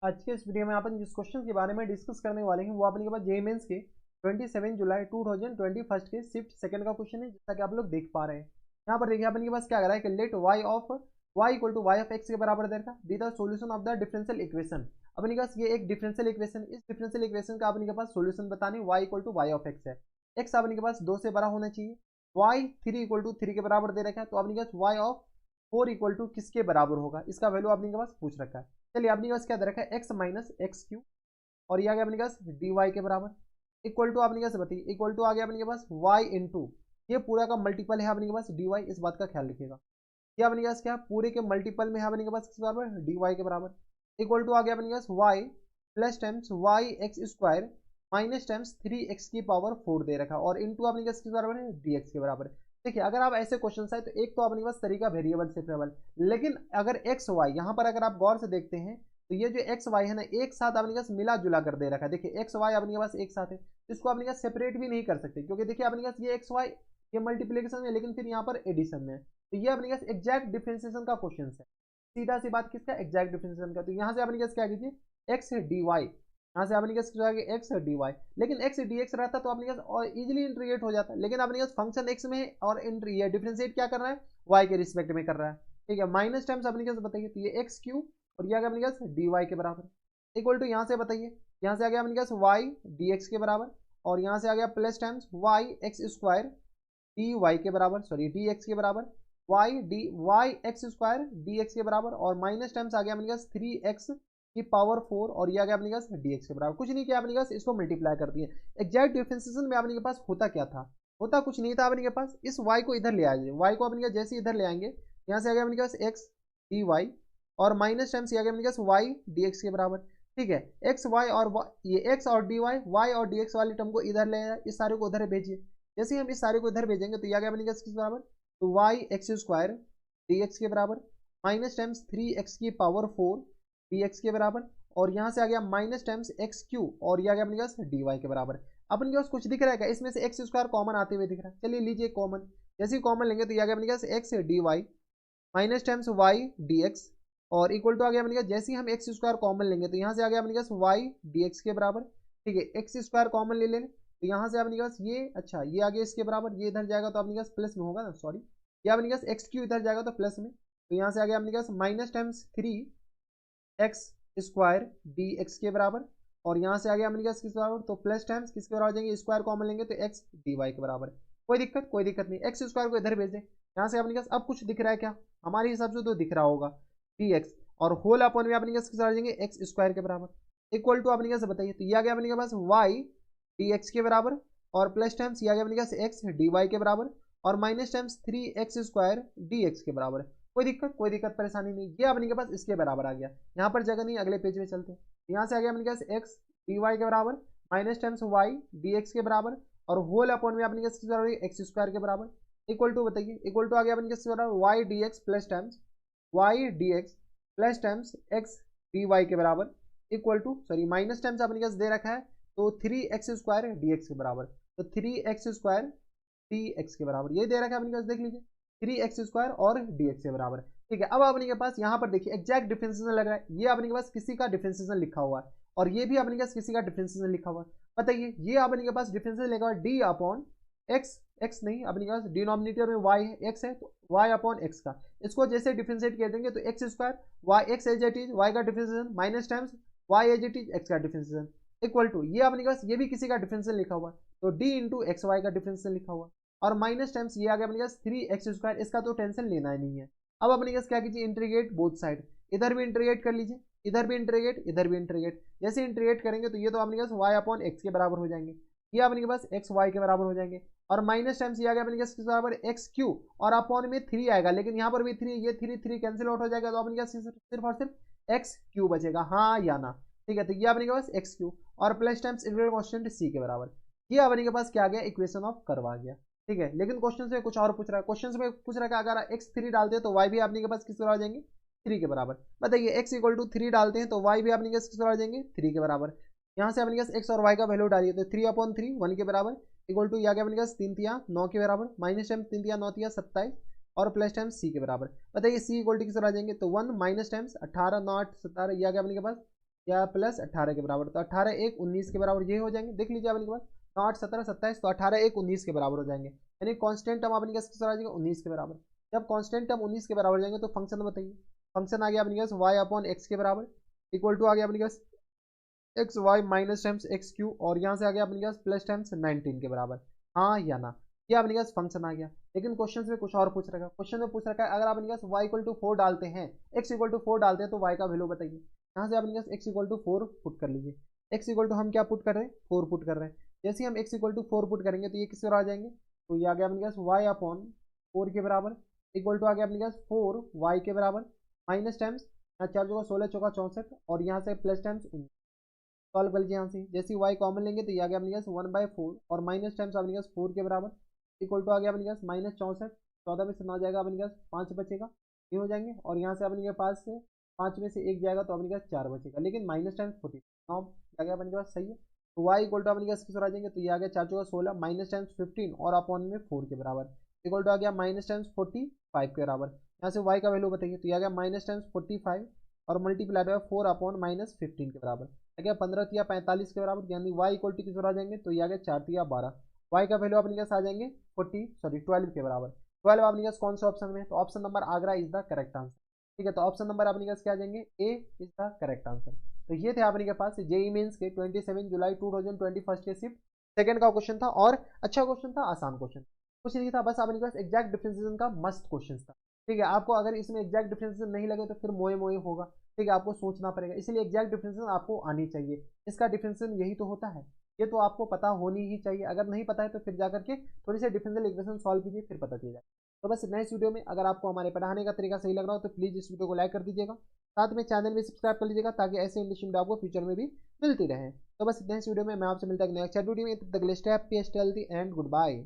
आज के इस वीडियो में अपन जिस क्वेश्चन के बारे में डिस्कस करने वाले हैं वो अपने के पास जेईई मेंस के 27 जुलाई 2021 के शिफ्ट सेकंड का क्वेश्चन है, जैसा कि आप लोग देख पा रहे हैं। यहाँ पर देखिए अपन के पास क्या कर रहा है कि let y equal to y of x के बराबर दे रखा be the solution of the differential equation. अपने के पास ये एक डिफरेंशियल इक्वेशन, इस डिफरेंशियल इक्वेशन का अपने के पास सॉल्यूशन बताने y equal to y of x है। x अपने के पास 2 से बड़ा होना चाहिए, y 3 इक्वल टू 3 के बराबर दे रखा है, तो अपने के पास y ऑफ 4 इक्वल टू किसके बराबर होगा, इसका वैल्यू अपने के पास पूछ रखा है। चलिए अपने पास क्या दे रखा है एक्स माइनस एक्स क्यू, और ये आ गया अपने पास डी वाई के बराबर इक्वल टू अपने पास बताइए इक्वल टू आ गया अपने पास वाई इंटू ये पूरा का मल्टीपल है अपने के पास डी वाई, इस बात का ख्याल रखिएगा। ये अपने पास क्या पूरे के मल्टीपल में है अपने के पास किस बराबर डी वाई के बराबर इक्वल टू आ गया अपने पास Y plus times Y x square minus times 3x की पावर 4 दे रखा और इंटू अपने पास किस बराबर है डी एक्स के बराबर। देखिए अगर आप ऐसे क्वेश्चन आए तो एक तो अपने पास तरीका वेरिएबल शिफ्टेबल, लेकिन अगर एक्स वाई यहाँ पर अगर आप गौर से देखते हैं तो ये जो एक्स वाई है ना एक साथ अपने पास मिला जुला कर दे रखा है। देखिए एक्स वाई अपने पास एक साथ है, इसको अपने पास सेपरेट भी नहीं कर सकते, क्योंकि देखिए अपने पास ये एक्स वाई ये मल्टीप्लीकेशन में, लेकिन फिर यहाँ पर एडिशन में, तो ये अपने पास एग्जैक्ट डिफरेंशिएशन का क्वेश्चन है। सीधा सी बात किसका एग्जैक्ट डिफरेंशिएशन का। तो यहाँ से अपने पास क्या कीजिए एक्स डी वाई, यहाँ से अपने पास एक्स डी वाई, लेकिन एक्स डी एक्स रहता तो अपने पास और इजिली इंटीग्रेट हो जाता, लेकिन अपने पास फंक्शन एक्स में है और डिफरेंशिएट क्या कर रहा है वाई के रिस्पेक्ट में कर रहा है। ठीक है, माइनस टाइम्स अपने पास बताइए तो ये एक्स क्यू और ये आ गया अपने पास डी वाई के बराबर इक्वल टू यहाँ से बताइए यहाँ से आ गया अपने पास वाई डी एक्स के बराबर और यहाँ से आ गया plus times Y x square d y के बराबर, सॉरी डी एक्स के बराबर y x square D x के बराबर और माइनस टाइम्स आ गया अपने पास 3x की पावर 4 और ये आ गया अपने पास डी एक्स के बराबर। कुछ नहीं किया अपने पास, इसको मल्टीप्लाई कर दिए। एग्जैक्ट डिफरेंशिएशन में अपने के पास होता क्या था, होता कुछ नहीं था अपने के पास, इस y को इधर ले आएंगे, y को अपने जैसे इधर ले आएंगे यहाँ से आ गया अपने पास एक्स डी वाई और माइनस टाइम्स ये आ गया अपने पास वाई डी एक्स के बराबर। ठीक है, एक्स वाई और ये एक्स और डी वाई और डी एक्स वाले टर्म को इधर ले आए, इस सारे को उधर भेजिए। जैसे ही हम इस सारे को इधर भेजेंगे तो ये आ गया अपने पास किस बराबर तो y x square D x के बराबर माइनस टाइम्स 3x की पावर 4 डी एक्स के बराबर और यहाँ से आ गया माइनस टाइम्स एक्स क्यू और ये आ गया अपने पास डी वाई के बराबर। अपन के पास कुछ दिख रहा है क्या, इसमें से एक्स स्क्वायर कॉमन आते हुए दिख रहा है, चलिए लीजिए कॉमन। जैसे ही कॉमन लेंगे तो ये आ गया अपने पास X D Y minus times Y D X और इक्वल टू आ गया अपने पास जैसे ही हम एक्स स्क्वायर कॉमन लेंगे तो यहाँ से आ गया अपने पास वाई डी एक्स के बराबर। ठीक है, एक्स स्क्वायर कॉमन ले लें तो यहाँ से अपने पास ये अच्छा ये आ गया इसके बराबर, ये इधर जाएगा तो अपने पास प्लस में होगा ना, सॉरी ये अपने पास एक्स क्यू इधर जाएगा तो प्लस में, तो यहाँ से आ गया अपने पास minus times 3x square D x के बराबर और यहाँ से आ गया अपने पास किस बराबर तो प्लस टाइम्स किसके बराबर हो जाएंगे स्क्वायर कॉमन लेंगे तो एक्स डी वाई के बराबर। कोई दिक्कत नहीं, एक्स स्क्वायर को इधर भेज दें। यहाँ से अपने पास अब कुछ दिख रहा है क्या, हमारे हिसाब से तो दिख रहा होगा डी एक्स और होल अपॉन में अपने पास किस बराबर जाएंगे एक्स स्क्वायर के बराबर इक्वल टू अपने पास बताइए तो ये आ गया अपने पास वाई डी एक्स के बराबर और प्लस टाइम्स ये आ गया अपने पास एक्स डी वाई के बराबर और minus times 3x square D x के बराबर। कोई दिक्कत परेशानी नहीं, ये अपने के पास इसके बराबर आ गया। यहाँ पर जगह नहीं, अगले पेज में चलते हैं। यहाँ से आ गया अपने पास एक्स डी वाई के बराबर minus times Y D x के बराबर और होल अपॉन में अपने पास किस बराबर एक्स स्क्वायर के बराबर इक्वल टू बताइए इक्वल टू आ गया अपने पास बराबर y D x plus times Y D x plus times x D y के बराबर equal to sorry minus times अपने पास दे रखा है तो 3x स्क्वायर डी एक्स के बराबर, तो 3x स्क्वायर डी एक्स के बराबर ये दे रखा है अपने पास, देख लीजिए 3x स्क्वायर और डी एक्स के बराबर। ठीक है, अब अपने के पास यहाँ पर देखिए एग्जैक्ट डिफरेंशिएशन लग रहा है, ये अपने के पास किसी का डिफरेंशिएशन लिखा हुआ है और ये भी अपने के पास किसी का डिफरेंशिएशन लिखा हुआ है। बताइए ये अपने के पास डिफरेंशिएशन लिखा हुआ है डी अपॉन एक्स, एक्स नहीं अपने के पास डिनोमिनेटर में वाई है एक्स है तो वाई अपॉन एक्स का, इसको जैसे डिफरेंशिएट कर देंगे तो X square Y X as it is Y का differentiation minus times Y as it is X का डिफरेंशिएशन इक्वल टू ये अपने के पास ये भी किसी का डिफरेंशियल लिखा हुआ है तो डी इंटू एक्स वाई का डिफरेंशियल लिखा हुआ और माइनस टाइम्स ये आ गया अपने पास 3x स्क्वायर, इसका तो टेंशन लेना ही नहीं है। अब अपने पास क्या कीजिए इंटीग्रेट बोथ साइड, इधर भी इंटीग्रेट कर लीजिए इधर भी इंटीग्रेट इधर भी इंटीग्रेट, जैसे इंटीग्रेट करेंगे तो ये तो अपने पास y अपॉन एक्स के बराबर हो जाएंगे, ये अपने पास एक्स वाई के बराबर हो जाएंगे और माइनस टाइम्स ये आ गया अपने पास किस बराबर एक्स क्यू और अपॉन में 3 आएगा, लेकिन यहाँ पर भी 3 ये 3 कैंसिल आउट हो जाएगा तो अपने पास सिर्फ और सिर्फ एक्स क्यू बचेगा, हाँ या ना। ठीक है, तो ये अपने के पास एक्स क्यू और प्लस टाइम्स इंटीग्रल कांस्टेंट सी के बराबर, ये अपने के पास क्या आ गया इक्वेशन ऑफ कर्व आ गया। ठीक है, लेकिन क्वेश्चन में कुछ और पूछ रहा है, क्वेश्चन में पूछ रहा है कि अगर x3 डालते हैं तो y भी अपने के पास किस बराबर आ जाएंगे 3 के बराबर। बताइए x इक्वल टू 3 डालते हैं तो y भी अपने के पास किस बराबर आ जाएंगे 3 के बराबर। यहाँ से अपने पास x और y का वैल्यू डालिए तो 3 अपॉन 3 1 के बराबर इक्वल टू ये आ गया अपने पास 3 तिया 9 के बराबर माइनस टाइम्स 3 तिया 9 तिया 27 और प्लस टाइम्स c के बराबर। बताइए c इक्वल टू किस बराबर आ जाएंगे तो 1 माइनस टाइम्स 18 9 8 17 ये आ गया अपने के पास या प्लस 18 के बराबर, तो 18 1 19 के बराबर ये हो जाएंगे। देख लीजिए अपने के पास 9 8 17 27, तो 18 1 19 के बराबर हो जाएंगे, यानी कांस्टेंट टर्म अपने पास किस आ जाएगा 19 के बराबर। जब कांस्टेंट टर्म 19 के बराबर जाएंगे तो फंक्शन बताइए। फंक्शन आ गया अपने पास वाई अपॉन एक्स के बराबर, इक्वल टू आ गया अपने पास X Y minus times X Q, और यहाँ से आ गया अपने पास प्लस टाइम्स 19 के बराबर, हाँ या ना। ये अपने पास फंक्शन आ गया। लेकिन क्वेश्चन में कुछ और पूछ रखा है, क्वेश्चन में पूछ रखा है अगर आप अपने पास वाई इक्वल टू 4 डालते हैं, एक्स इक्वल टू 4 डालते हैं तो वाई का वैल्यू बताइए। यहाँ से अपने पास एक्स इक्वल टू 4 पुट कर लीजिए। एक्स इक्वल टू हम क्या पुट कर रहे हैं 4 पुट कर रहे हैं। जैसे ही हम एक्स इक्वल टू 4 पुट करेंगे तो ये किस तरह आ जाएंगे, तो ये आ गया अपने पास वाई अपॉन 4 के बराबर, इक्वल टू आ गया अपने पास 4 वाई के बराबर, माइनस टाइम्स 4 चौका 16 चौका 64, और यहाँ से प्लस टाइम्स सॉल्व कर लीजिए। यहाँ से जैसे y कॉमन लेंगे तो ये आ गया अपने पास 1/4 और माइनस टाइम्स अपने पास 4 के बराबर, इक्वल टू आ गया अपने पास माइनस 64, 14 में से 9 जाएगा अपने पास 5 बचेगा, ये हो जाएंगे। और यहाँ से अपने के पास से 5 में से 1 जाएगा तो अपने पास 4 बचेगा, लेकिन माइनस टाइम्स 40 9 आ गया अपने के पास, सही है। तो y इक्वल टू अपने पास किस आ जाएंगे, तो ये आ गया 4 चौका 16 माइनस टाइम्स 15 और अपॉन में 4 के बराबर, इक्वल टू आ गया माइनस टाइम्स 45 के बराबर। यहाँ से y का वैल्यू बताइए, तो ये आ गया माइनस टाइम्स 45 और मल्टीप्लाई बाय 4 अपॉन माइनस 15 के बराबर, क्या 15 या 45 के बराबर, यानी y इक्वल टू किस आ जाएंगे, तो ये आ गया 4 या 12। y का वैल्यू अपने पास आ जाएंगे 12 के बराबर। 12 अपने पास कौन से ऑप्शन में है, तो option number Agra is the correct answer. ठीक है, तो ऑप्शन नंबर अपने पास क्या आ जाएंगे, ए इज द करेक्ट आंसर। तो ये थे अपने के पास जेईई मेंस के 27 जुलाई 2021 के शिफ्ट सेकंड का क्वेश्चन था, और अच्छा क्वेश्चन था, आसान क्वेश्चन कुछ नहीं था, बस अपने पास एग्जैक्ट डिफरेंशिएशन का मस्त क्वेश्चन था। ठीक है, आपको अगर इसमें एग्जैक्ट डिफरेंशिएशन नहीं लगे तो फिर मोए मोए होगा। ठीक है, आपको सोचना पड़ेगा, इसलिए एग्जैक्ट डिफरेंशिएशन आपको आनी चाहिए। इसका डिफरेंशिएशन यही तो होता है, ये तो आपको पता होनी ही चाहिए। अगर नहीं पता है तो फिर जाकर के थोड़ी सी डिफरेंशियल इक्वेशन सॉल्व कीजिए, फिर पता चल जाए। तो बस नेक्स्ट वीडियो में अगर आपको हमारे पढ़ाने का तरीका सही लग रहा हो तो प्लीज़ इस वीडियो को लाइक कर दीजिएगा, साथ में चैनल भी सब्सक्राइब कर लीजिएगा ताकि ऐसे इंग्लिश वीडियो आपको फ्यूचर में भी मिलती रहे। तो बस नेक्स्ट वीडियो में मैं आपसे मिलता है नेक्स्ट वीडियो में, तब तक stay happy, stay healthy and good bye.